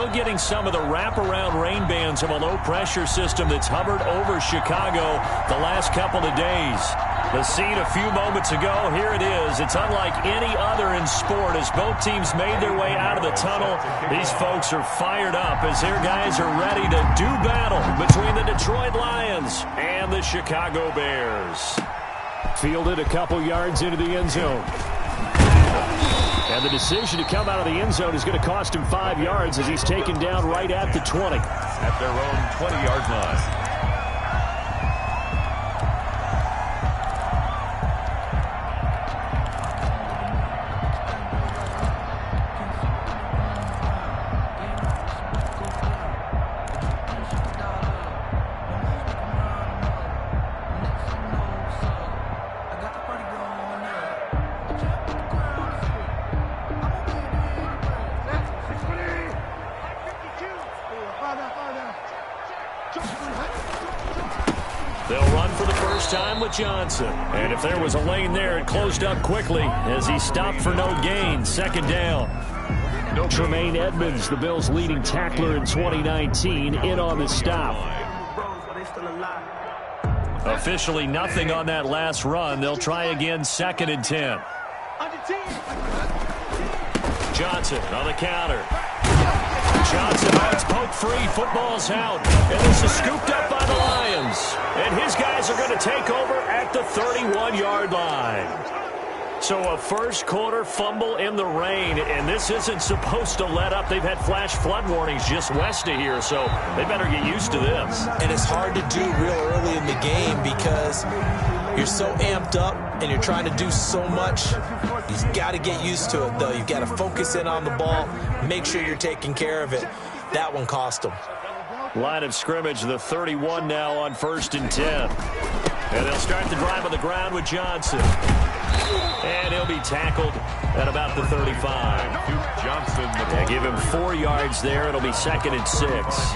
still getting some of the wraparound rain bands of a low-pressure system that's hovered over Chicago the last couple of days. The scene a few moments ago, here it is. It's unlike any other in sport as both teams made their way out of the tunnel. These folks are fired up as their guys are ready to do battle between the Detroit Lions and the Chicago Bears. Fielded a couple yards into the end zone. And the decision to come out of the end zone is going to cost him 5 yards as he's taken down right at the 20. At their own 20-yard line. They'll run for the first time with Johnson. And if there was a lane there, it closed up quickly as he stopped for no gain. Second down. Tremaine Edmonds, the Bills' leading tackler in 2019, in on the stop. Officially nothing on that last run. They'll try again, 2nd and 10. Johnson on the counter. Johnson, it's poked free. Football's out. And this is scooped up by the Lions. And his guys are going to take over at the 31-yard line. So a first-quarter fumble in the rain, and this isn't supposed to let up. They've had flash flood warnings just west of here, so they better get used to this. And it's hard to do real early in the game because you're so amped up and you're trying to do so much. You've got to get used to it, though. You've got to focus in on the ball, make sure you're taking care of it. That one cost them. Line of scrimmage, the 31 now on 1st and 10. And they'll start the drive on the ground with Johnson. And he'll be tackled at about the 35. Give him 4 yards there. It'll be 2nd and 6.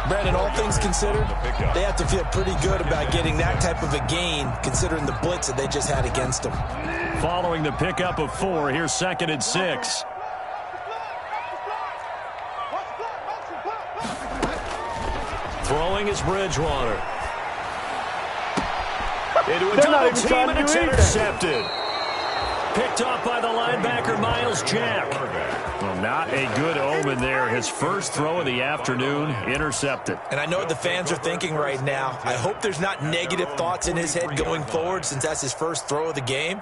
Brandon, all things considered, they have to feel pretty good about getting that type of a gain considering the blitz that they just had against them. Following the pickup of 4, here's 2nd and 6. Throwing is Bridgewater. Into a double team, and it's intercepted. Picked off by the linebacker, Miles Jack. Well, not a good omen there. His first throw of the afternoon, intercepted. And I know what the fans are thinking right now. I hope there's not negative thoughts in his head going forward since that's his first throw of the game.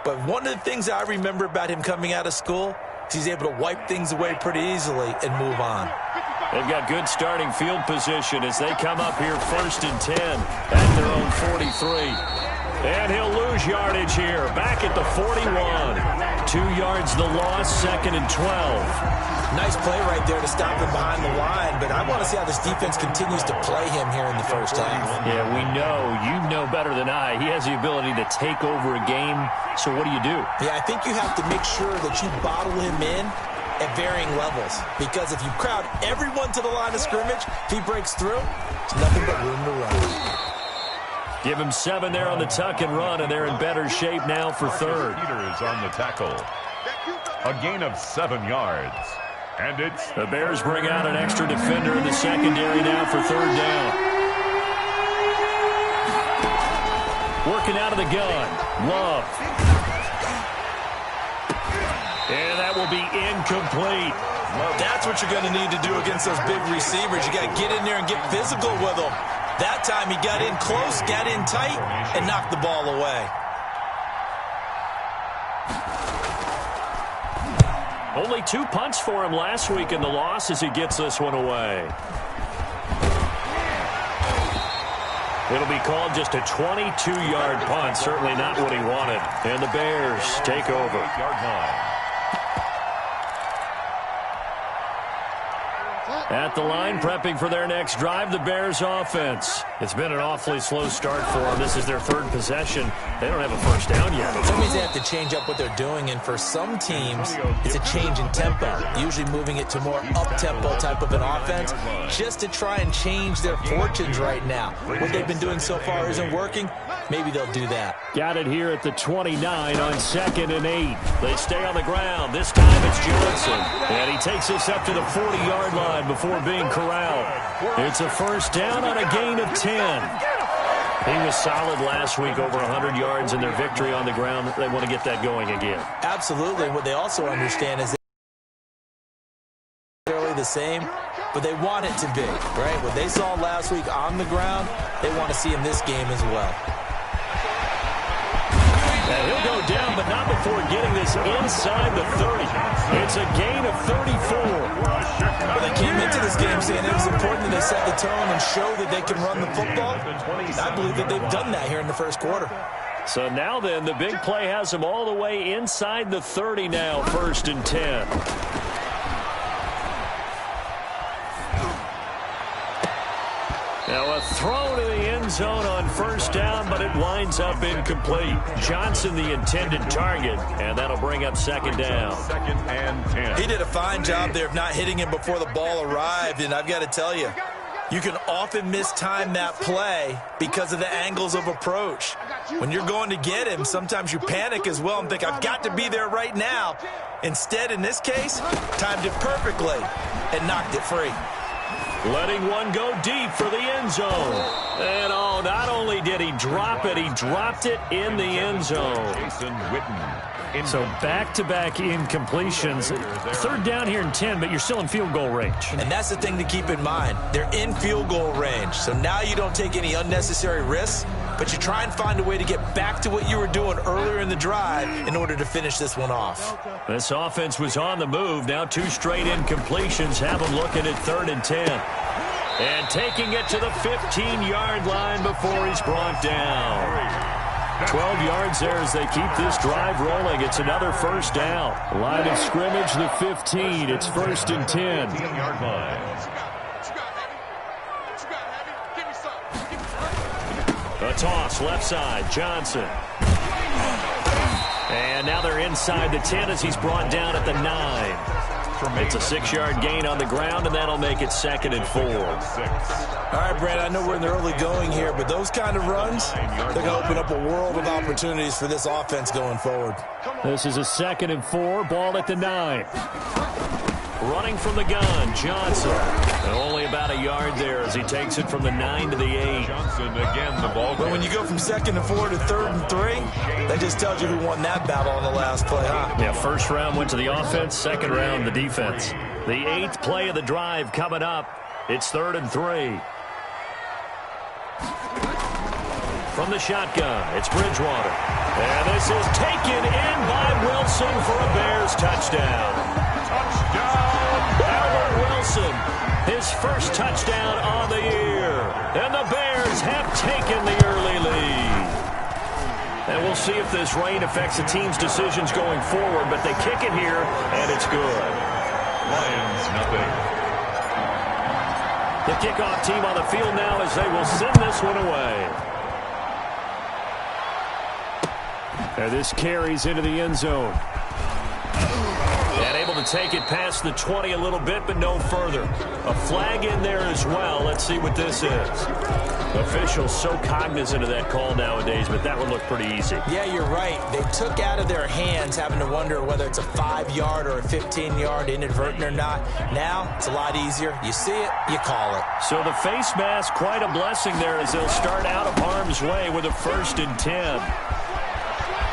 But one of the things I remember about him coming out of school is he's able to wipe things away pretty easily and move on. They've got good starting field position as they come up here 1st and 10 at their own 43. And he'll lose yardage here, back at the 41. 2 yards the loss, 2nd and 12. Nice play right there to stop him behind the line, but I want to see how this defense continues to play him here in the first half. Yeah, we know. You know better than I. He has the ability to take over a game, so what do you do? Yeah, I think you have to make sure that you bottle him in at varying levels, because if you crowd everyone to the line of scrimmage, if he breaks through, it's nothing but room to run. Give him 7 there on the tuck and run, and they're in better shape now for 3rd. Peters on the tackle. A gain of 7 yards. And it's the Bears bring out an extra defender in the secondary now for 3rd down. Working out of the gun. Love. And that will be incomplete. That's what you're going to need to do against those big receivers. You got to get in there and get physical with them. That time he got in close, got in tight, and knocked the ball away. Only 2 punts for him last week in the loss as he gets this one away. It'll be called just a 22-yard punt. Certainly not what he wanted. And the Bears take over. 8-yard line. At the line, prepping for their next drive, the Bears offense. It's been an awfully slow start for them. This is their third possession. They don't have a first down yet. That means they have to change up what they're doing, and for some teams, it's a change in tempo, usually moving it to more up-tempo type of an offense, just to try and change their fortunes right now. What they've been doing so far isn't working. Maybe they'll do that. Got it here at the 29 on 2nd and 8. They stay on the ground. This time it's Johnson. And he takes us up to the 40-yard line before being corralled. It's a first down on a gain of 10. He was solid last week, over 100 yards in their victory on the ground. They want to get that going again. Absolutely. What they also understand is they're the same, but they want it to be, right? What they saw last week on the ground, they want to see in this game as well. And he'll go down, but not before getting this inside the 30. It's a gain of 34. Well, they came into this game saying it was important that they set the tone and show that they can run the football. I believe that they've done that here in the first quarter. So now then, the big play has them all the way inside the 30 now, 1st and 10. Now a throw to the end zone on first down, but it winds up incomplete. Johnson the intended target, and that'll bring up 2nd down. 2nd and 10. He did a fine job there of not hitting him before the ball arrived, and I've got to tell you, you can often mistime that play because of the angles of approach. When you're going to get him, sometimes you panic as well and think, I've got to be there right now. Instead, in this case, timed it perfectly and knocked it free. Letting one go deep for the end zone. And oh, not only did he drop it, he dropped it in the end zone. Jason Witten. So back-to-back incompletions. 3rd down here in 10, but you're still in field goal range. And that's the thing to keep in mind. They're in field goal range. So now you don't take any unnecessary risks, but you try and find a way to get back to what you were doing earlier in the drive in order to finish this one off. This offense was on the move. Now 2 straight incompletions have them looking at 3rd and 10. And taking it to the 15-yard line before he's brought down. 12 yards there as they keep this drive rolling. It's another first down. Line of scrimmage, the 15. It's 1st and 10. 15-yard line. A toss, left side, Johnson. And now they're inside the 10 as he's brought down at the 9. It's a 6-yard gain on the ground, and that'll make it 2nd and 4. All right, Brad, I know we're in the early going here, but those kind of runs, they're going to open up a world of opportunities for this offense going forward. This is a 2nd and 4, ball at the 9. Running from the gun, Johnson. And only about a yard there as he takes it from the 9 to the 8. Johnson again, the ball. But when you go from 2nd and 4 to 3rd and 3, that just tells you who won that battle on the last play, huh? Yeah, 1st round went to the offense, 2nd round the defense. The 8th play of the drive coming up. It's 3rd and 3. From the shotgun, it's Bridgewater. And this is taken in by Wilson for a Bears touchdown. Albert Wilson, his first touchdown on the year. And the Bears have taken the early lead. And we'll see if this rain affects the team's decisions going forward, but they kick it here, and it's good. Lions, nothing. The kickoff team on the field now as they will send this one away. And this carries into the end zone. And able to take it past the 20 a little bit, but no further. A flag in there as well. Let's see what this is. Officials so cognizant of that call nowadays, but that one looked pretty easy. Yeah, you're right. They took out of their hands having to wonder whether it's a 5-yard or a 15-yard inadvertent or not. Now, it's a lot easier. You see it, you call it. So the face mask, quite a blessing there as they'll start out of harm's way with a 1st and 10.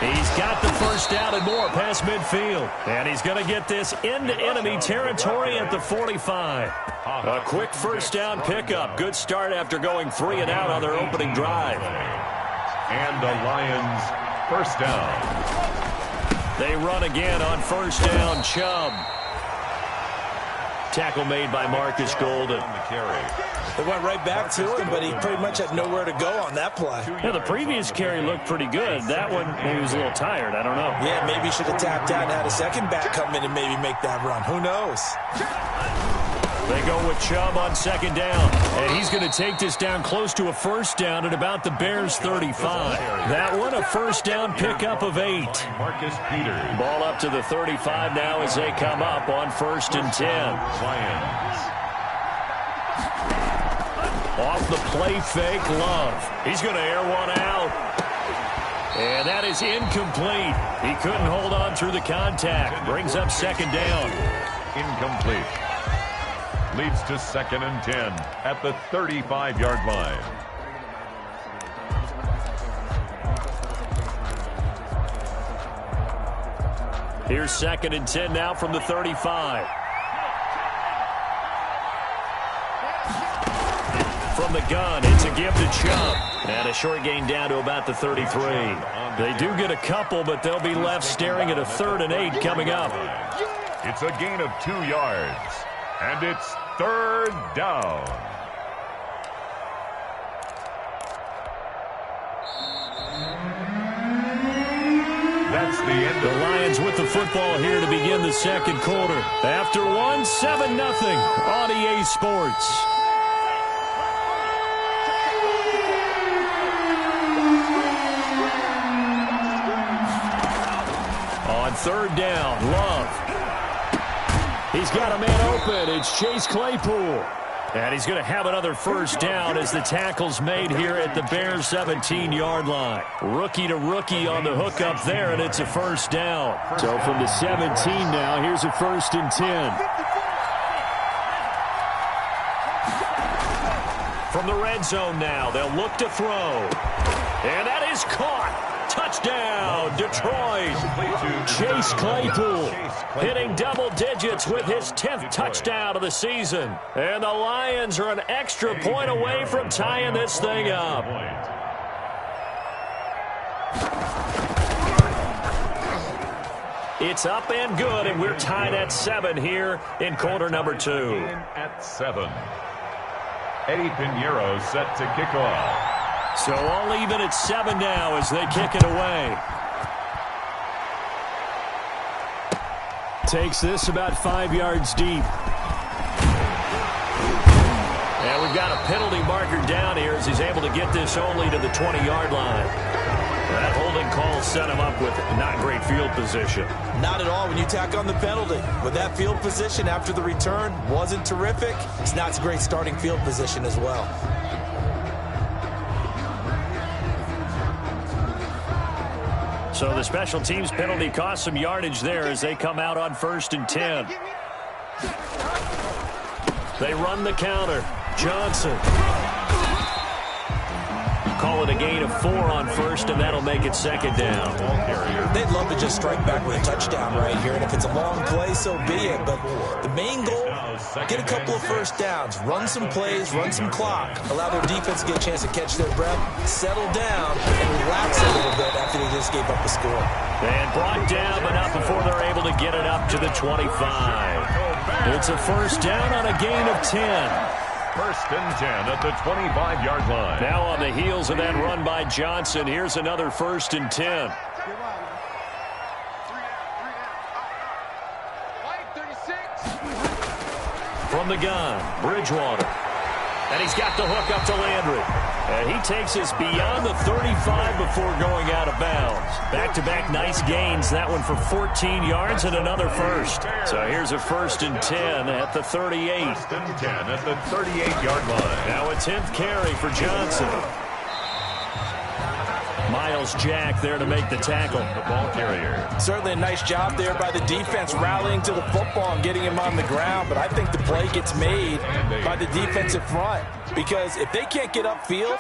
He's got the first down and more past midfield. And he's going to get this into enemy territory at the 45. A quick first down pickup. Good start after going 3 and out on their opening drive. And the Lions first down. They run again on first down. Chubb. Tackle made by Marcus Golden. They went right back to him, but he pretty much had nowhere to go on that play. Yeah, the previous carry looked pretty good. That one, maybe was a little tired. I don't know. Yeah, maybe he should have tapped out and had a second back come in and maybe make that run. Who knows? They go with Chubb on second down. And he's going to take this down close to a first down at about the Bears' 35. That one, a first down pickup of 8. Marcus Peters. Ball up to the 35 now as they come up on 1st and 10. Lions. Off the play fake, Love. He's going to air one out. And that is incomplete. He couldn't hold on through the contact. Brings up second down. Incomplete. Leads to 2nd and 10 at the 35-yard line. Here's 2nd and 10 now from the 35. From the gun, it's a give to Chubb. And a short gain down to about the 33. They do get a couple, but they'll be left staring at a 3rd and 8 coming up. It's a gain of 2 yards. And it's 3rd down. That's the end. The Lions with the football here to begin the second quarter. After one, 7-0 on EA Sports. On 3rd down, Love. He's got a man open. It's Chase Claypool. And he's going to have another first down as the tackle's made here at the Bears' 17-yard line. Rookie to rookie on the hook up there, and it's a first down. So from the 17 now, here's a 1st and 10. From the red zone now, they'll look to throw. And that is caught. Touchdown, Detroit. Chase Claypool hitting double digits with his 10th touchdown of the season. And the Lions are an extra point away from tying this thing up. It's up and good, and we're tied at 7 here in quarter number 2. At 7. Eddie Pinheiro set to kick off. So all even at 7 now as they kick it away. Takes this about 5 yards deep. And we've got a penalty marker down here as he's able to get this only to the 20-yard line. That holding call set him up with not great field position. Not at all when you tack on the penalty. With that field position after the return wasn't terrific. It's not a great starting field position as well. So the special teams penalty cost some yardage there as they come out on 1st and 10. They run the counter. Johnson. Call it a gain of 4 on 1st, and that'll make it 2nd down. They'd love to just strike back with a touchdown right here, and if it's a long play, so be it. But the main goal, get a couple of first downs, run some plays, run some clock, allow their defense to get a chance to catch their breath, settle down, and relax a little bit after they just gave up a score. And brought down, but not before they're able to get it up to the 25. It's a first down on a gain of 10. 1st and 10 at the 25-yard line. Now on the heels of that run by Johnson, here's another 1st and 10. From the gun, Bridgewater. And he's got the hook up to Landry. And he takes us beyond the 35 before going out of bounds. Back-to-back nice gains. That one for 14 yards and another first. So here's a 1st and 10 at the 38. 1st and 10 at the 38-yard line. Now a 10th carry for Johnson. Miles Jack there to make the tackle. The ball carrier. Certainly a nice job there by the defense rallying to the football and getting him on the ground, but I think the play gets made by the defensive front because if they can't get upfield,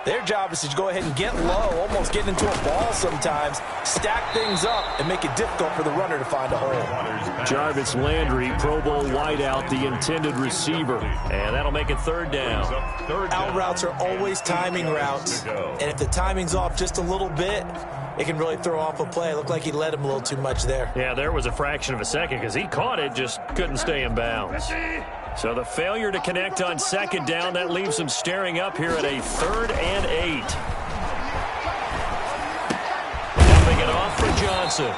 their job is to go ahead and get low, almost get into a ball sometimes, stack things up, and make it difficult for the runner to find a hole. Jarvis Landry, Pro Bowl wideout, the intended receiver. And that'll make it 3rd down. Out routes are always timing routes, and if the timing's off just a little bit, it can really throw off a play. It looked like he led him a little too much there. Yeah, there was a fraction of a second because he caught it, just couldn't stay in bounds. So the failure to connect on 2nd down, that leaves him staring up here at a 3rd and 8. Dumping it off for Johnson.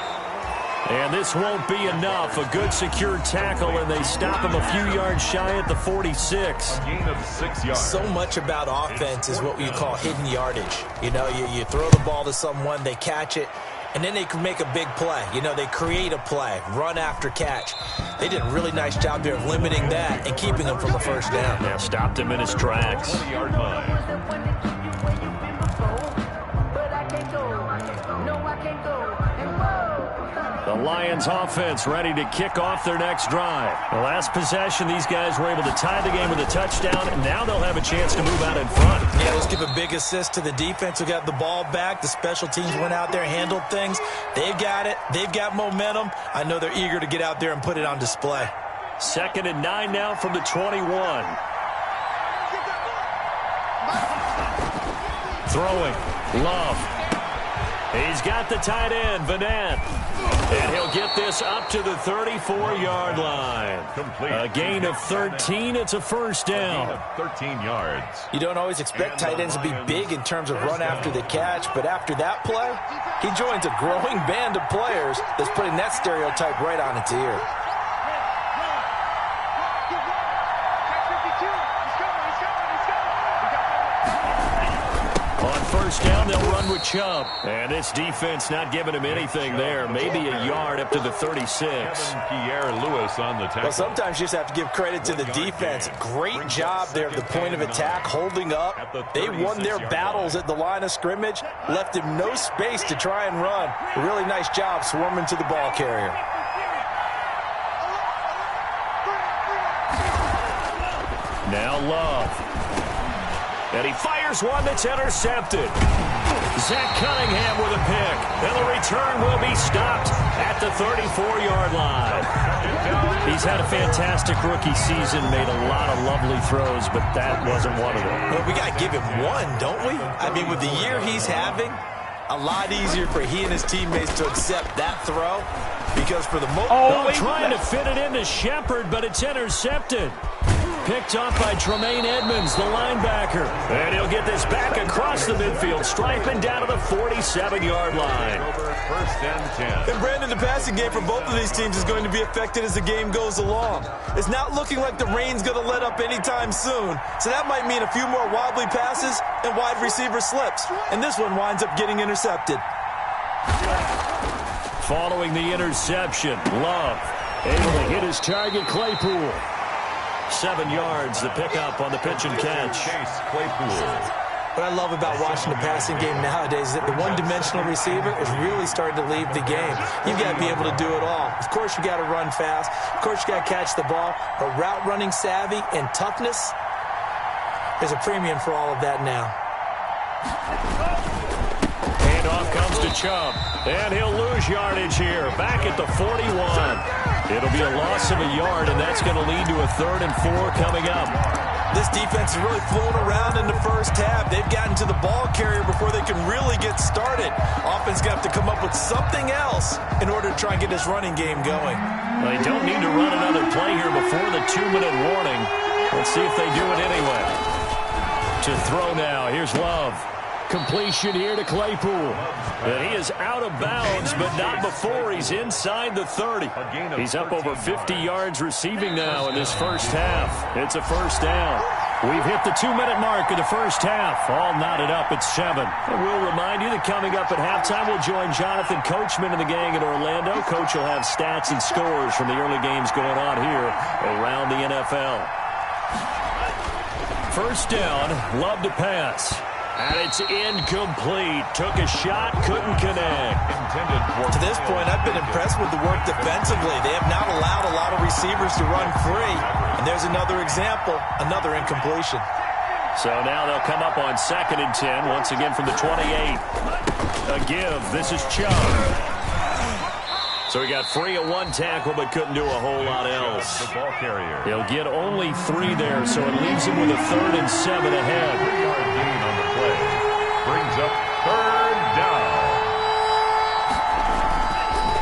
And this won't be enough. A good secure tackle, and they stop him a few yards shy at the 46. A gain of 6 yards. So much about offense is what you call hidden yardage. You know, you throw the ball to someone, they catch it, and then they can make a big play. You know, they create a play, run after catch. They did a really nice job there of limiting that and keeping him from the first down. Yeah, stopped him in his tracks. 20-yard line. The Lions offense ready to kick off their next drive. The last possession, these guys were able to tie the game with a touchdown, and now they'll have a chance to move out in front. Yeah, let's give a big assist to the defense who got the ball back. The special teams went out there, handled things. They've got it. They've got momentum. I know they're eager to get out there and put it on display. 2nd and 9 now from the 21. Throwing. Love. He's got the tight end, Vanette. And he'll get this up to the 34-yard line. Complete. A gain of 13. It's a first down. A gain of 13 yards. You don't always expect tight ends to be big in terms of run after the catch, but after that play, he joins a growing band of players that's putting that stereotype right on its ear. First down, they'll run with Chubb. And this defense not giving him anything there. Maybe a yard up to the 36. Pierre Lewis on the tackle. Well, sometimes you just have to give credit to the defense. Great job there at the point of attack, holding up. They won their battles at the line of scrimmage, left him no space to try and run. A really nice job swarming to the ball carrier. Now Love. And he fires one that's intercepted. Zach Cunningham with a pick. And the return will be stopped at the 34-yard line. He's had a fantastic rookie season, made a lot of lovely throws, but that wasn't one of them. Well, we got to give him one, don't we? I mean, with the year he's having, a lot easier for he and his teammates to accept that throw. Because for the most trying to fit it into Shepard, but it's intercepted. Picked off by Tremaine Edmonds, the linebacker. And he'll get this back across the midfield, striping down to the 47-yard line. First and 10. And Brandon, the passing game for both of these teams is going to be affected as the game goes along. It's not looking like the rain's going to let up anytime soon. So that might mean a few more wobbly passes and wide receiver slips. And this one winds up getting intercepted. Following the interception, Love able to hit his target, Claypool. 7 yards, the pickup on the pitch and catch. What I love about watching the passing game nowadays is that the one-dimensional receiver is really starting to leave the game. You've got to be able to do it all. Of course, you got to run fast. Of course, you got to catch the ball. But route running savvy and toughness, there's a premium for all of that now. Handoff comes to Chubb. And he'll lose yardage here. Back at the 41. It'll be a loss of a yard, and that's going to lead to a 3rd and 4 coming up. This defense is really flown around in the first half. They've gotten to the ball carrier before they can really get started. Offense got to come up with something else in order to try and get this running game going. Well, they don't need to run another play here before the 2-minute warning. Let's see if they do it anyway. To throw now. Here's Love. Completion here to Claypool. And he is out of bounds, but not before he's inside the 30. He's up over 50 yards receiving now in this first half. It's a first down. We've hit the 2-minute mark of the first half. All knotted up at 7. And we'll remind you that coming up at halftime, we'll join Jonathan Coachman and the gang in Orlando. Coach will have stats and scores from the early games going on here around the NFL. First down, Love to pass. And it's incomplete. Took a shot, couldn't connect. To this point, I've been impressed with the work defensively. They have not allowed a lot of receivers to run free. And there's another example, another incompletion. So now they'll come up on 2nd and 10, once again from the 28. A give. This is Chubb. So he got free at one tackle, but couldn't do a whole lot else. He'll get only 3 there, so it leaves him with a 3rd and 7 ahead. 3-yard gain on the play. Brings up 3rd down.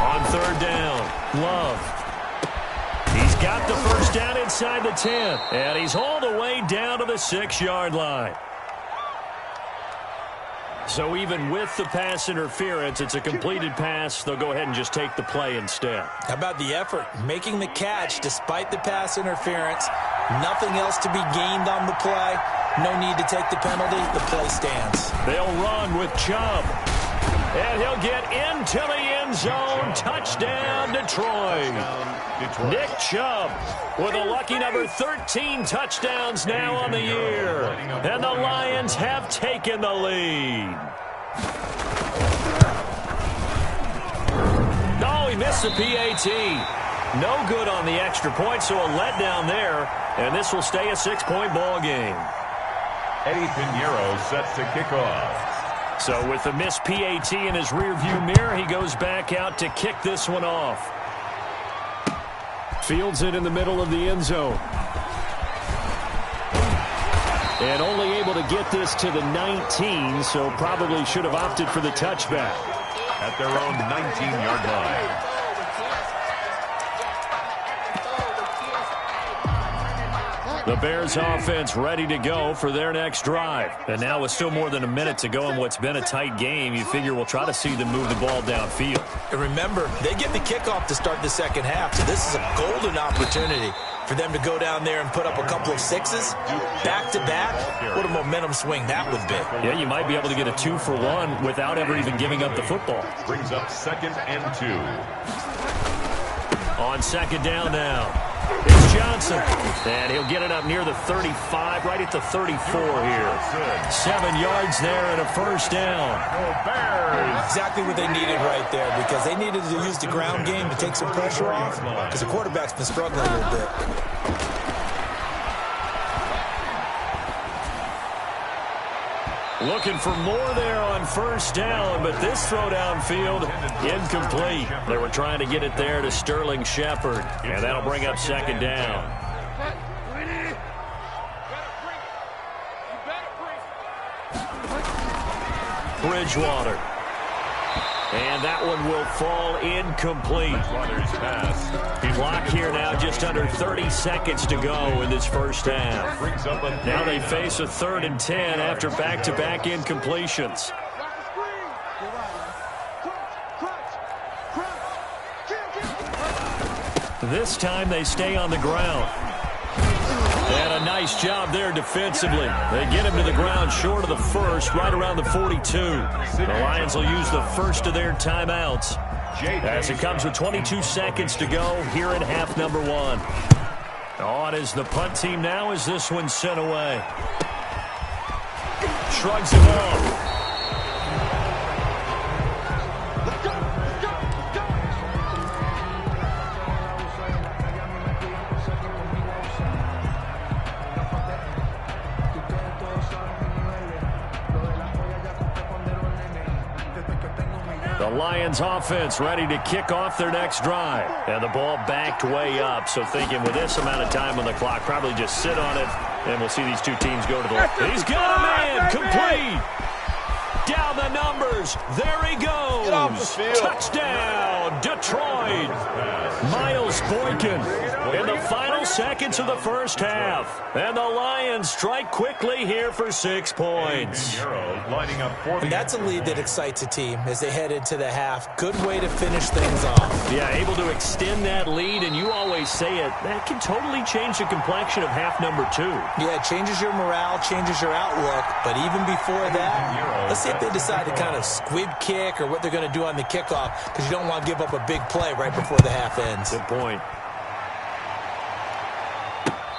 On 3rd down, Love. He's got the first down inside the 10, and he's hauled away down to the 6-yard line. So even with the pass interference, it's a completed pass. They'll go ahead and just take the play instead. How about the effort? Making the catch despite the pass interference. Nothing else to be gained on the play. No need to take the penalty. The play stands. They'll run with Chubb. And he'll get into the end zone. Touchdown, Detroit. Nick Chubb with a lucky number 13 touchdowns now on the year. And the Lions have taken the lead. Oh, he missed the PAT. No good on the extra point, so a letdown there. And this will stay a 6-point ball game. Eddie Pinheiro sets to kick off. So with the missed PAT in his rearview mirror, he goes back out to kick this one off. Fields it in the middle of the end zone. And only able to get this to the 19, so probably should have opted for the touchback. At their own 19-yard line. The Bears offense ready to go for their next drive. And now with still more than a minute to go in what's been a tight game, you figure we'll try to see them move the ball downfield. And remember, they get the kickoff to start the second half, so this is a golden opportunity for them to go down there and put up a couple of sixes back-to-back. What a momentum swing that would be. Yeah, you might be able to get a 2-for-1 without ever even giving up the football. Brings up 2nd and 2. On second down now. It's Johnson. And he'll get it up near the 35, right at the 34 here. 7 yards there and a first down. Exactly what they needed right there, because they needed to use the ground game to take some pressure off, because the quarterback's been struggling a little bit. Looking for more there on first down, but this throw downfield, incomplete. They were trying to get it there to Sterling Shepard, and that'll bring up second down. Bridgewater. And that one will fall incomplete. Clock here now, just under 30 seconds to go in this first half. Now they face a 3rd and 10 after back-to-back incompletions. This time they stay on the ground. And a nice job there defensively. They get him to the ground short of the first, right around the 42. The Lions will use the first of their timeouts as it comes with 22 seconds to go here in half number 1. On is the punt team now as this one's sent away. Shrugs him off. The Lions offense ready to kick off their next drive. And the ball backed way up, so thinking with this amount of time on the clock, probably just sit on it, and we'll see these two teams go to the left. He's got a man, complete. Down the numbers, there he goes. Touchdown, Detroit. Miles Boykin in the final seconds of the first half. And the Lions strike quickly here for 6 points. And that's a lead that excites a team as they head into the half. Good way to finish things off. Yeah, able to extend that lead, and you always say it, that can totally change the complexion of half number 2. Yeah, it changes your morale, changes your outlook. But even before that, let's see if they decide to kind of squib kick or what they're going to do on the kickoff, because you don't want to give up a big play right before the half ends. Good point.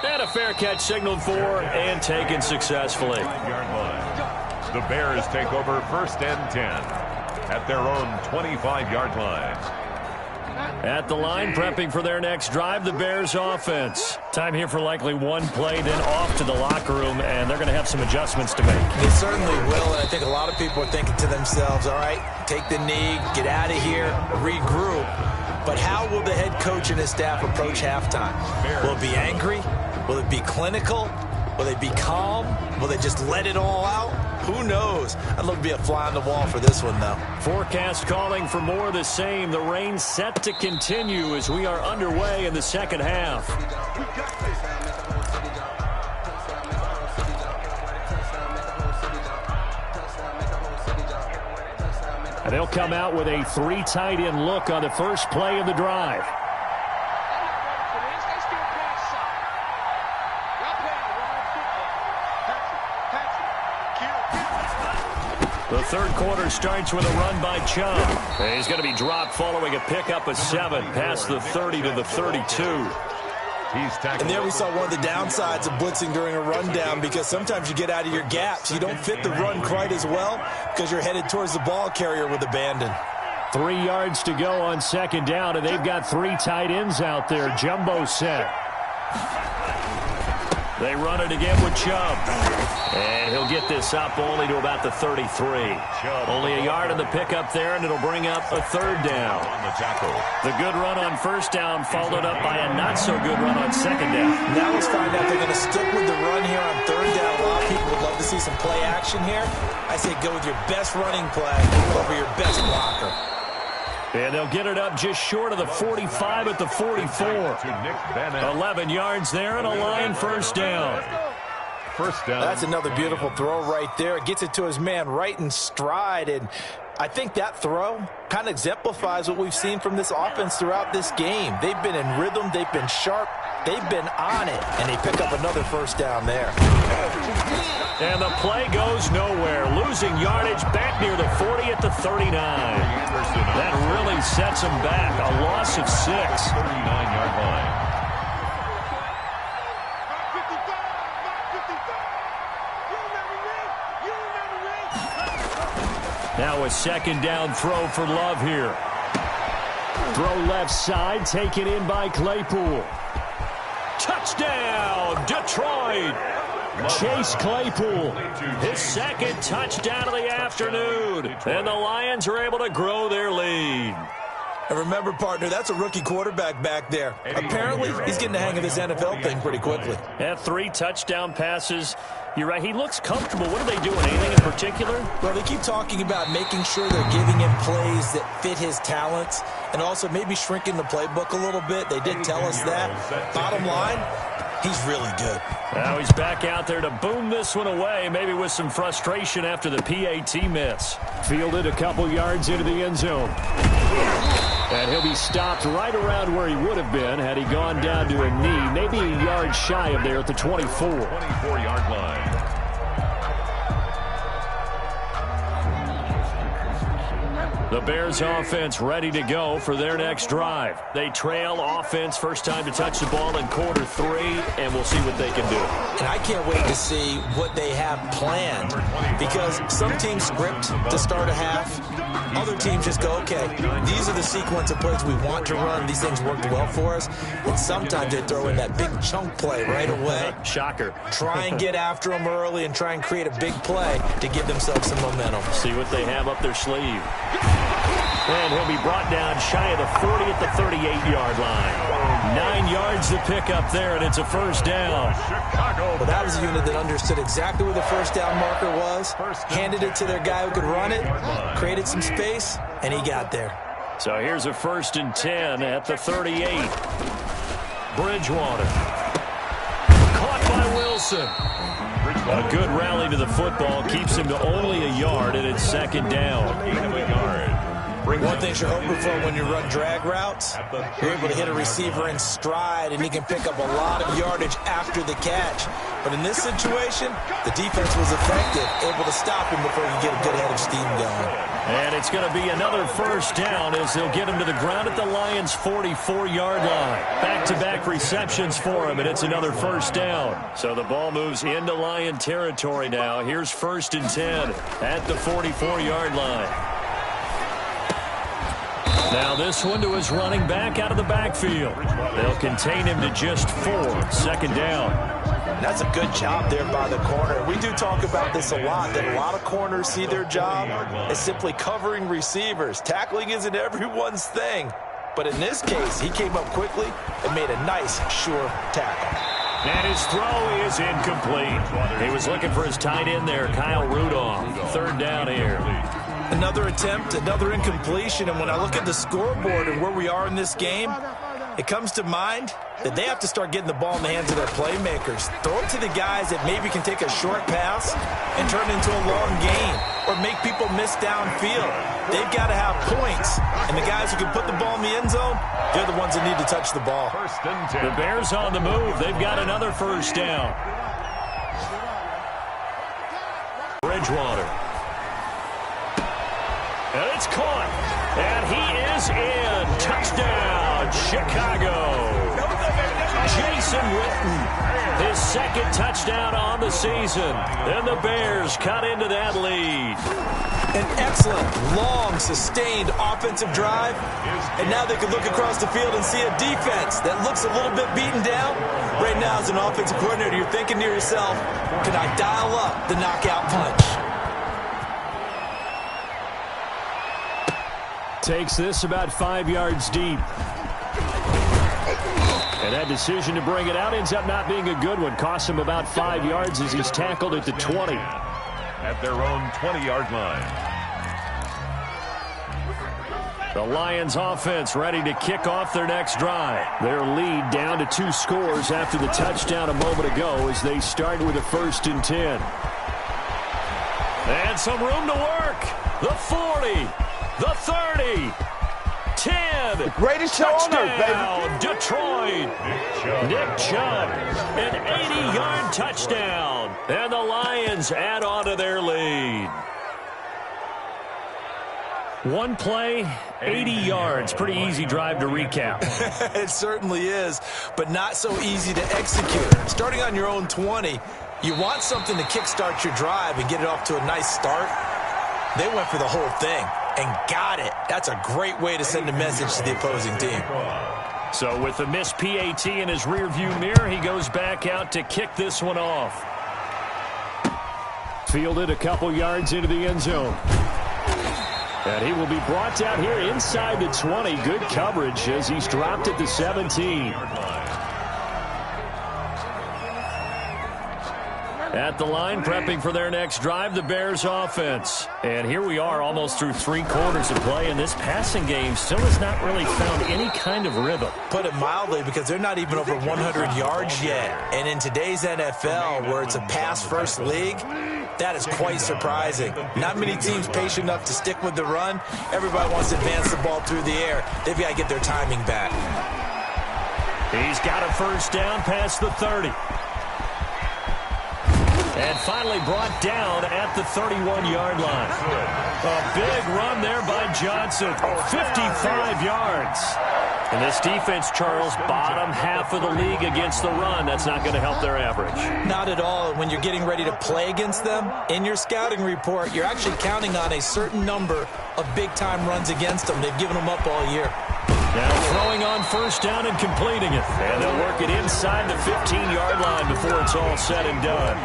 And a fair catch signaled for and taken successfully. The Bears take over 1st and 10 at their own 25-yard line. At the line, prepping for their next drive, the Bears offense. Time here for likely one play, then off to the locker room, and they're going to have some adjustments to make. They certainly will, and I think a lot of people are thinking to themselves, all right, take the knee, get out of here, regroup. But how will the head coach and his staff approach halftime? Will it be angry? Will it be clinical? Will they be calm? Will they just let it all out? Who knows? I'd love to be a fly on the wall for this one, though. Forecast calling for more of the same. The rain set to continue as we are underway in the second half. And they'll come out with a 3 tight end look on the first play of the drive. The third quarter starts with a run by Chubb. And he's going to be dropped following a pickup of 7 past the 30 to the 32. And there we saw one of the downsides of blitzing during a rundown, because sometimes you get out of your gaps. You don't fit the run quite as well because you're headed towards the ball carrier with abandon. 3 yards to go on second down, and they've got 3 tight ends out there. Jumbo set. They run it again with Chubb. And he'll get this up only to about the 33. Only a yard in the pickup there, and it'll bring up a 3rd down. The good run on first down followed up by a not-so-good run on second down. Now let's find out they're going to stick with the run here on 3rd down. A lot of people would love to see some play action here. I say go with your best running play over your best blocker. And they'll get it up just short of the 45 at the 44. 11 yards there and a Lion first down. First down. That's another beautiful throw right there. It gets it to his man right in stride. And I think that throw kind of exemplifies what we've seen from this offense throughout this game. They've been in rhythm. They've been sharp. They've been on it. And they pick up another first down there. And the play goes nowhere. Losing yardage back near the 40 at the 39. That really sets them back. A loss of 6. 39-yard line. Now a second down throw for Love here. Throw left side, taken in by Claypool. Touchdown, Detroit! Chase Claypool, his 2nd touchdown of the afternoon. And the Lions are able to grow their lead. And remember, partner, that's a rookie quarterback back there. Apparently, he's getting the hang of this NFL thing pretty quickly. Had 3 touchdown passes. You're right, he looks comfortable. What are they doing? Anything in particular? Well, they keep talking about making sure they're giving him plays that fit his talents and also maybe shrinking the playbook a little bit. They did tell us that. Bottom line, he's really good. Now he's back out there to boom this one away, maybe with some frustration after the PAT miss. Fielded a couple yards into the end zone. And he'll be stopped right around where he would have been had he gone down to a knee, maybe a yard shy of there at the 24. 24-yard line. The Bears offense ready to go for their next drive. They trail offense, first time to touch the ball in quarter 3, and we'll see what they can do. And I can't wait to see what they have planned, because some teams script to start a half. Other teams just go, okay, these are the sequence of plays we want to run. These things worked well for us. And sometimes they throw in that big chunk play right away. Shocker. Try and get after them early and try and create a big play to give themselves some momentum. See what they have up their sleeve. And he'll be brought down shy of the 40 at the 38-yard line. 9 yards to pick up there, and it's a first down. Well, that was a unit that understood exactly where the first down marker was, handed it to their guy who could run it, created some space, and he got there. So here's a 1st and 10 at the 38. Bridgewater. Caught by Wilson. A good rally to the football keeps him to only a yard, and it's 2nd down. One thing you're hoping for when you run drag routes, you're able to hit a receiver in stride, and he can pick up a lot of yardage after the catch. But in this situation, the defense was effective, able to stop him before he get a good head of steam going. And it's going to be another first down as they'll get him to the ground at the Lions' 44-yard line. Back-to-back receptions for him, and it's another first down. So the ball moves into Lion territory now. Here's 1st and 10 at the 44-yard line. Now this one to his running back out of the backfield. They'll contain him to just 4. 2nd down. That's a good job there by the corner. We do talk about this a lot, that a lot of corners see their job as simply covering receivers. Tackling isn't everyone's thing. But in this case, he came up quickly and made a nice, sure tackle. And his throw is incomplete. He was looking for his tight end there, Kyle Rudolph. 3rd down here. Another attempt, another incompletion, and when I look at the scoreboard and where we are in this game, it comes to mind that they have to start getting the ball in the hands of their playmakers. Throw it to the guys that maybe can take a short pass and turn it into a long gain or make people miss downfield. They've got to have points, and the guys who can put the ball in the end zone, they're the ones that need to touch the ball. The Bears on the move. They've got another first down. Bridgewater. And it's caught. And he is in. Touchdown, Chicago. Jason Witten, his second touchdown on the season. And the Bears cut into that lead. An excellent, long, sustained offensive drive. And now they can look across the field and see a defense that looks a little bit beaten down. Right now, as an offensive coordinator, you're thinking to yourself, can I dial up the knockout punch? Takes this about 5 yards deep. And that decision to bring it out ends up not being a good one. Costs him about 5 yards as he's tackled at the 20. At their own 20-yard line. The Lions offense ready to kick off their next drive. Their lead down to 2 scores after the touchdown a moment ago as they start with a 1st and 10. And some room to work. The 40, the 30, 10. The greatest show on earth, baby. Detroit. Nick Chubb, an 80-yard touchdown. And the Lions add on to their lead. One play, 80 yards. Pretty easy drive to recap. It certainly is, but not so easy to execute. Starting on your own 20, you want something to kickstart your drive and get it off to a nice start. They went for the whole thing and got it. That's a great way to send a message to the opposing team. So with the missed PAT in his rearview mirror, he goes back out to kick this one off. Fielded a couple yards into the end zone. And he will be brought down here inside the 20. Good coverage as he's dropped at the 17. At the line, prepping for their next drive, the Bears offense. And here we are almost through 3 quarters of play, and this passing game still has not really found any kind of rhythm. Put it mildly, because they're not even over 100 yards yet. And in today's NFL, where it's a pass-first league, that is quite surprising. Not many teams patient enough to stick with the run. Everybody wants to advance the ball through the air. They've got to get their timing back. He's got a first down past the 30. And finally brought down at the 31-yard line. A big run there by Johnson. 55 yards. And this defense, Charles, bottom half of the league against the run. That's not going to help their average. Not at all. When you're getting ready to play against them, in your scouting report, you're actually counting on a certain number of big-time runs against them. They've given them up all year. Now throwing on first down and completing it. And they'll work it inside the 15-yard line before it's all said and done.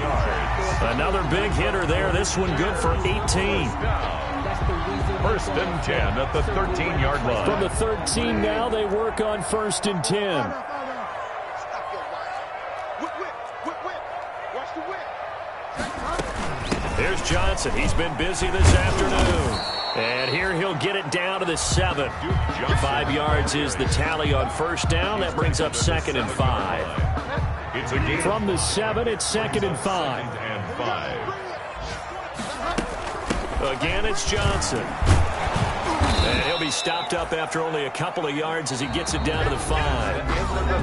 Another big hitter there. This one good for 18. 1st and 10 at the 13-yard line. From the 13 now, they work on 1st and 10. Here's Johnson. He's been busy this afternoon. And here he'll get it down to the 7. 5 yards is the tally on first down. That brings up 2nd and 5. From the 7, it's 2nd and 5. Again, it's Johnson. And he'll be stopped up after only a couple of yards as he gets it down to the 5.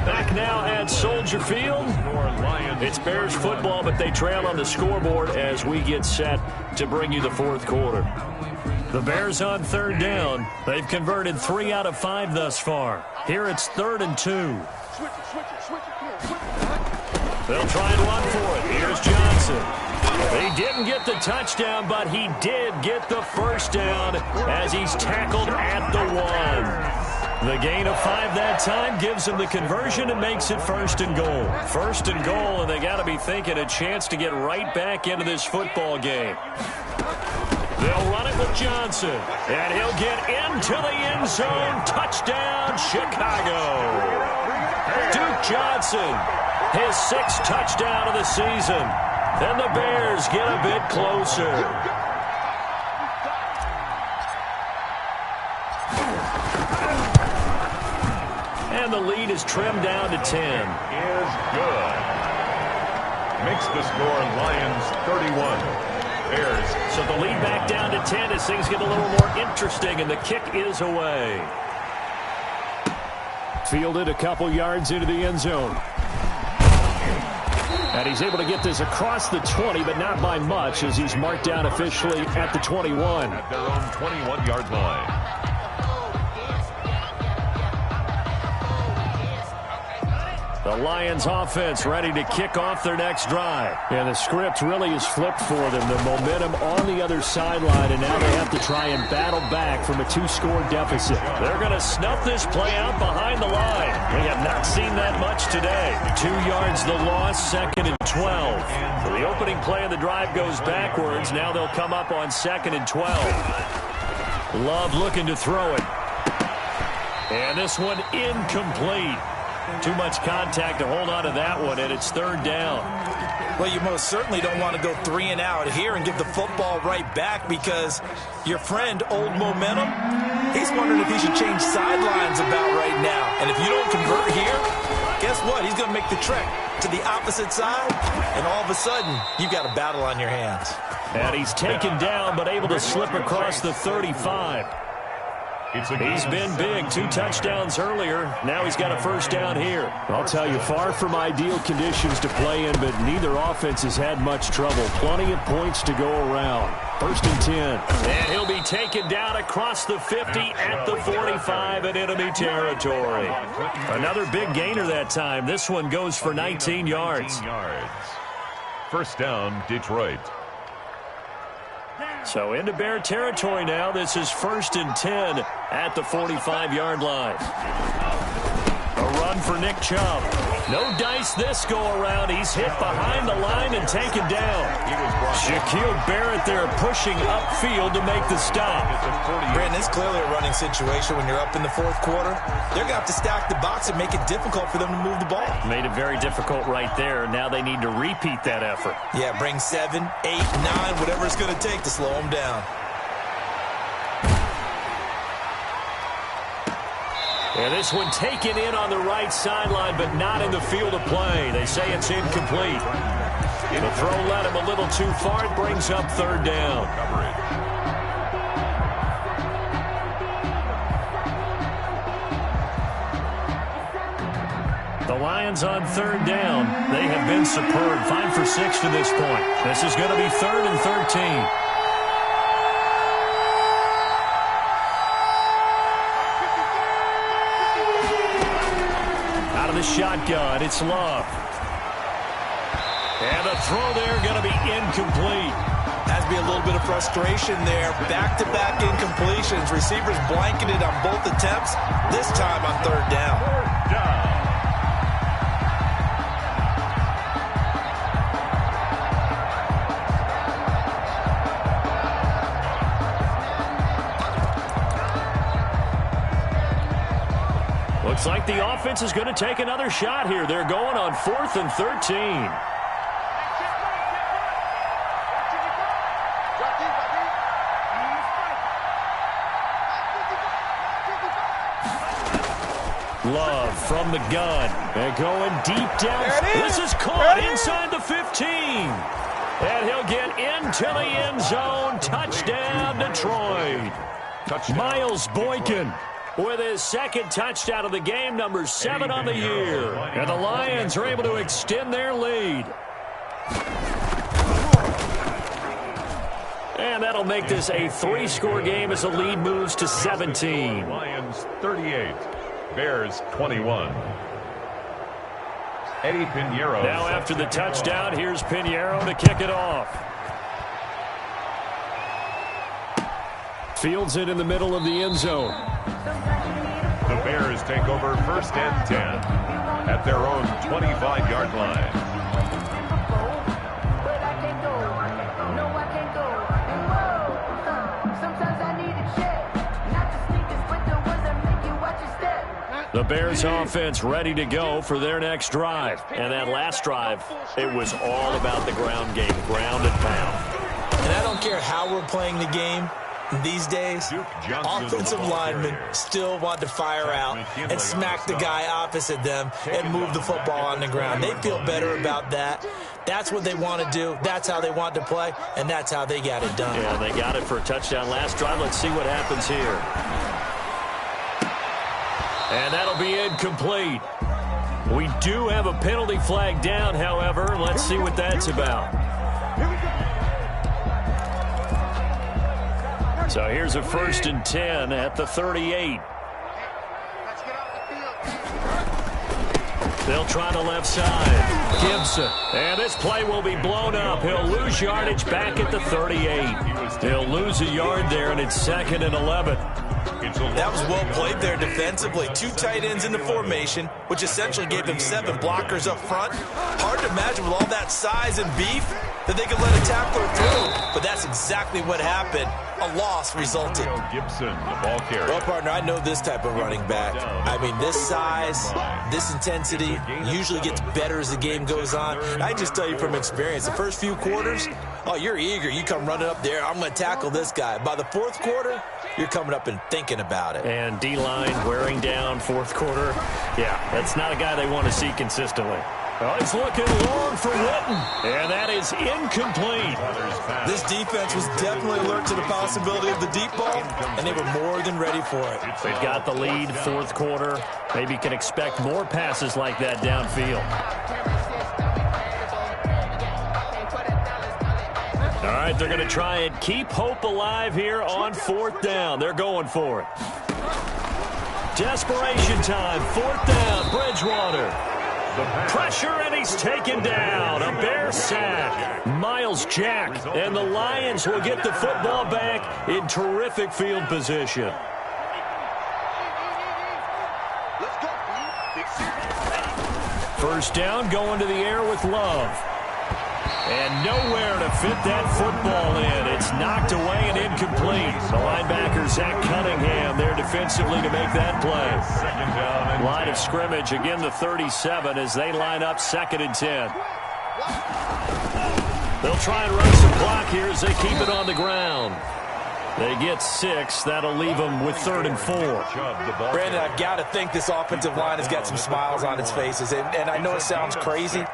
Back now at Soldier Field. It's Bears football, but they trail on the scoreboard as we get set to bring you the 4th quarter. The Bears on 3rd down. They've converted 3 out of 5 thus far. Here it's 3rd and 2. They'll try and run for it. Here's Johnson. He didn't get the touchdown, but he did get the first down as he's tackled at the 1. The gain of 5 that time gives him the conversion and makes it 1st and goal. 1st and goal, and they got to be thinking a chance to get right back into this football game. They'll run it with Johnson, and he'll get into the end zone. Touchdown, Chicago. Duke Johnson, his 6th touchdown of the season. And the Bears get a bit closer. And the lead is trimmed down to 10. Is good. Makes the score Lions 31. Bears. So the lead back down to 10 as things get a little more interesting, and the kick is away. Fielded a couple yards into the end zone. And he's able to get this across the 20, but not by much, as he's marked down officially at the 21. At their own 21-yard line. The Lions offense ready to kick off their next drive. And the script really is flipped for them. The momentum on the other sideline, and now they have to try and battle back from a 2-score deficit. They're going to snuff this play out behind the line. We have not seen that much today. 2 yards the loss, 2nd and 12. So the opening play of the drive goes backwards. Now they'll come up on 2nd and 12. Love looking to throw it. And this one incomplete. Too much contact to hold on to that one, and it's 3rd down. Well, you most certainly don't want to go 3 and out here and give the football right back, because your friend, Old Momentum, he's wondering if he should change sidelines about right now. And if you don't convert here, guess what? He's going to make the trek to the opposite side, and all of a sudden, you've got a battle on your hands. And he's taken down, but able to slip across the 35. He's been big. 2 touchdowns earlier. Now he's got a 1st down here. I'll tell you, far from ideal conditions to play in, but neither offense has had much trouble. Plenty of points to go around. 1st and 10. And he'll be taken down across the 50 at the 45 in enemy territory. Another big gainer that time. This one goes for 19 yards. 1st down, Detroit. So into Bear territory now. This is 1st and 10 at the 45-yard line. A run for Nick Chubb. No dice this go-around. He's hit behind the line and taken down. Shaquille Barrett there pushing upfield to make the stop. Brandon, it's clearly a running situation when you're up in the 4th quarter. They're going to have to stack the box and make it difficult for them to move the ball. Made it very difficult right there. Now they need to repeat that effort. Yeah, bring 7, 8, 9, whatever it's going to take to slow them down. And this one taken in on the right sideline, but not in the field of play. They say it's incomplete. The throw led him a little too far. It brings up 3rd down. The Lions on 3rd down. They have been superb. 5 for 6 to this point. This is going to be 3rd and 13. The shotgun, it's Love. And the throw there going to be incomplete. Has to be a little bit of frustration there. Back-to-back incompletions. Receivers blanketed on both attempts, this time on 3rd down. Looks like the offense is going to take another shot here. They're going on 4th and 13. Love from the gun. And going deep down. This is caught inside the 15. And he'll get into the end zone. Touchdown, Detroit. Miles Boykin with his 2nd touchdown of the game, number 7 on the year. And the Lions are able to extend their lead. And that'll make this a 3-score game as the lead moves to 17. Lions 38, Bears 21. Eddie Pinheiro. Now after the touchdown, here's Pinheiro to kick it off. Fields it in the middle of the end zone. The Bears take over 1st and 10 at their own 25-yard line. The Bears offense ready to go for their next drive. And that last drive, it was all about the ground game, ground and pound. And I don't care how we're playing the game. These days, offensive linemen still want to fire out and smack the guy opposite them and move the football on the ground. They feel better about that. That's what they want to do. That's how they want to play, and that's how they got it done. Yeah, they got it for a touchdown last drive. Let's see what happens here. And that'll be incomplete. We do have a penalty flag down, however. Let's see what that's about. So here's a 1st and 10 at the 38. They'll try the left side. Gibson. And this play will be blown up. He'll lose yardage back at the 38. He'll lose a yard there, and it's 2nd and 11. That was well played there defensively. 2 tight ends in the formation, which essentially gave them 7 blockers up front. Hard to imagine with all that size and beef that they could let a tackler through. But that's exactly what happened. A loss resulted. Gibson, the ball carrier. Well, partner, I know this type of running back. I mean, this size, this intensity usually gets better as the game goes on. I just tell you from experience, the first few quarters, oh, you're eager. You come running up there, I'm going to tackle this guy. By the 4th quarter, you're coming up and thinking about it. And D-line wearing down 4th quarter. Yeah, that's not a guy they want to see consistently. Oh, it's looking long for Witten, and that is incomplete. This defense was definitely alert to the possibility of the deep ball, and they were more than ready for it. They've got the lead 4th quarter. Maybe can expect more passes like that downfield. All right, they're going to try and keep hope alive here on 4th down. They're going for it. Desperation time, 4th down, Bridgewater. Pressure, and he's taken down. A Bear sack. Miles Jack. And the Lions will get the football back in terrific field position. First down, going to the air with Love. And nowhere to fit that football in. It's knocked away and incomplete. The linebacker, Zach Cunningham, there defensively to make that play. Line of scrimmage, again the 37 as they line up 2nd and 10. They'll try and run some clock here as they keep it on the ground. They get 6. That'll leave them with 3rd and 4. Brandon, I've got to think this offensive line has got some smiles on its faces. And I know it sounds crazy,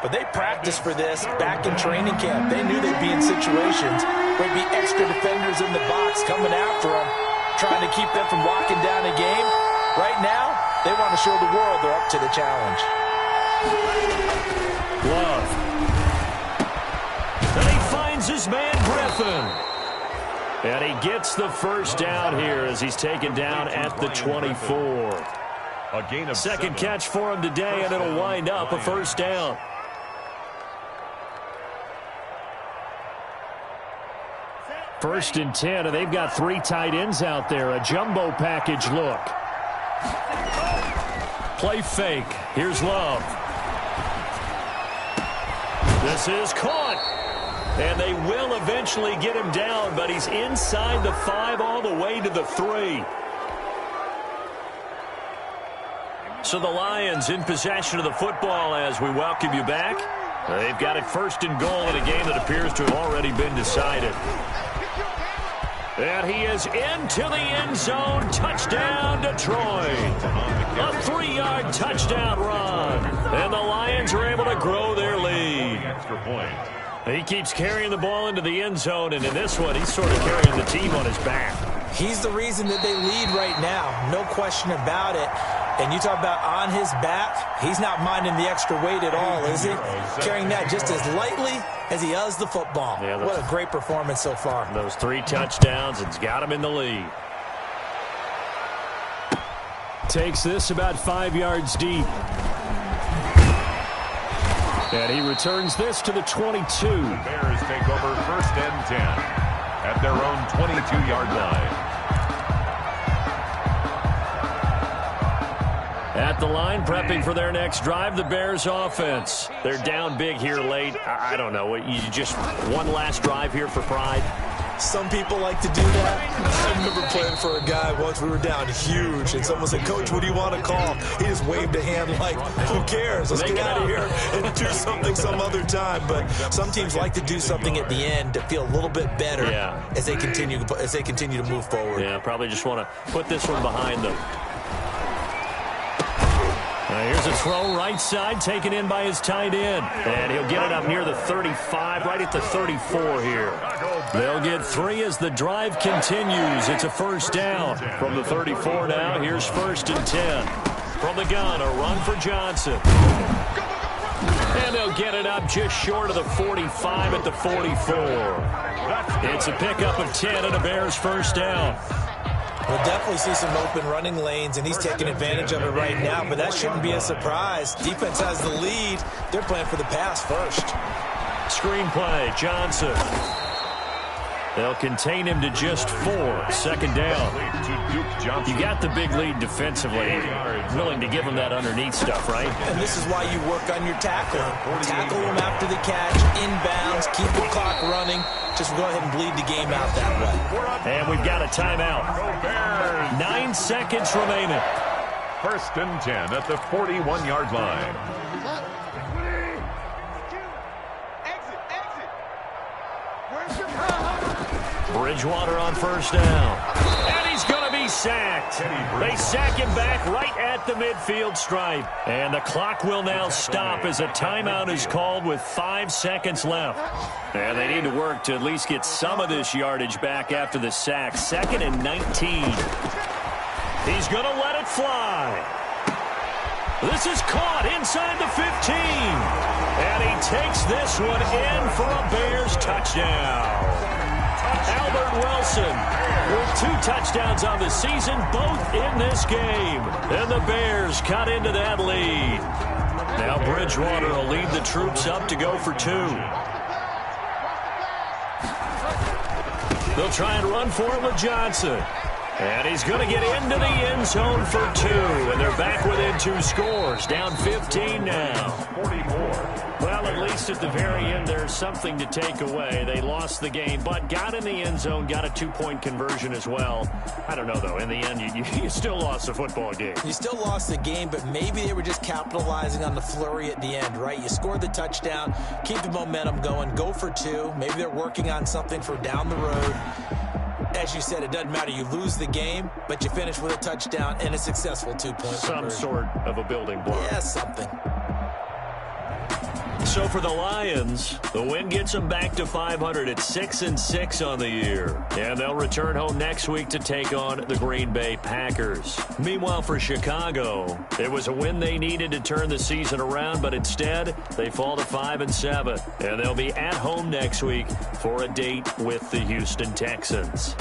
but they practiced for this back in training camp. They knew they'd be in situations where there'd be extra defenders in the box coming after them, trying to keep them from locking down a game. Right now, they want to show the world they're up to the challenge. Love. And he finds his man, Griffin. And he gets the first down here as he's taken down at the 24. A gain of 2nd catch for him today, and it'll wind up a first down. First and 10, and they've got 3 tight ends out there. A jumbo package look. Play fake. Here's Love. This is caught. And they will eventually get him down, but he's inside the 5 all the way to the 3. So the Lions in possession of the football as we welcome you back. They've got it 1st and goal in a game that appears to have already been decided. And he is into the end zone. Touchdown, Detroit. A 3-yard touchdown run. And the Lions are able to grow their lead. Extra point. He keeps carrying the ball into the end zone, and in this one, he's sort of carrying the team on his back. He's the reason that they lead right now, no question about it. And you talk about on his back, he's not minding the extra weight at all, is he? Carrying that just as lightly as he does the football. Yeah, what a great performance so far. Those 3 touchdowns, it's got him in the lead. Takes this about 5 yards deep. And he returns this to the 22. The Bears take over 1st and 10 at their own 22-yard line. At the line, prepping for their next drive, the Bears offense. They're down big here late. I don't know. You just one last drive here for pride? Some people like to do that. I remember playing for a guy once. We were down huge, and someone said, "Coach, what do you want to call?" He just waved a hand like, "Who cares? Let's get out of here and do something some other time." But some teams like to do something at the end to feel a little bit better as they continue to move forward. Yeah, probably just want to put this one behind them. Here's a throw right side, taken in by his tight end. And he'll get it up near the 35, right at the 34 here. They'll get 3 as the drive continues. It's a first down. From the 34 now, here's 1st and 10. From the gun, a run for Johnson. And they'll get it up just short of the 45 at the 44. It's a pickup of 10 and a Bears first down. We'll definitely see some open running lanes, and he's taking advantage of it right now, but that shouldn't be a surprise. Defense has the lead. They're playing for the pass first. Screen play, Johnson. They'll contain him to just 4. 2nd down. You got the big lead defensively. Willing to give him that underneath stuff, right? And this is why you work on your tackling. Tackle him after the catch, inbounds, keep the clock running. Just go ahead and bleed the game out that way. And we've got a timeout. 9 seconds remaining. 1st and 10 at the 41-yard line. Bridgewater on 1st down. And he's going to be sacked. They sack him back right at the midfield stripe. And the clock will now stop as a timeout is called with 5 seconds left. And they need to work to at least get some of this yardage back after the sack. 2nd and 19. He's going to let it fly. This is caught inside the 15. And he takes this one in for a Bears touchdown. Albert Wilson with 2 touchdowns on the season, both in this game. And the Bears cut into that lead. Now Bridgewater will lead the troops up to go for 2. They'll try and run for it with Johnson. And he's going to get into the end zone for 2. And they're back within 2 scores. Down 15 now. 44. Well, at least at the very end, there's something to take away. They lost the game, but got in the end zone, got a 2-point conversion as well. I don't know, though. In the end, you still lost the football game. You still lost the game, but maybe they were just capitalizing on the flurry at the end, right? You scored the touchdown, keep the momentum going, go for 2. Maybe they're working on something for down the road. As you said, it doesn't matter. You lose the game, but you finish with a touchdown and a successful 2-point conversion. Some sort of a building block. Yeah, something. So for the Lions, the win gets them back to 500 at 6-6 on the year. And they'll return home next week to take on the Green Bay Packers. Meanwhile, for Chicago, it was a win they needed to turn the season around, but instead, they fall to 5-7. And they'll be at home next week for a date with the Houston Texans.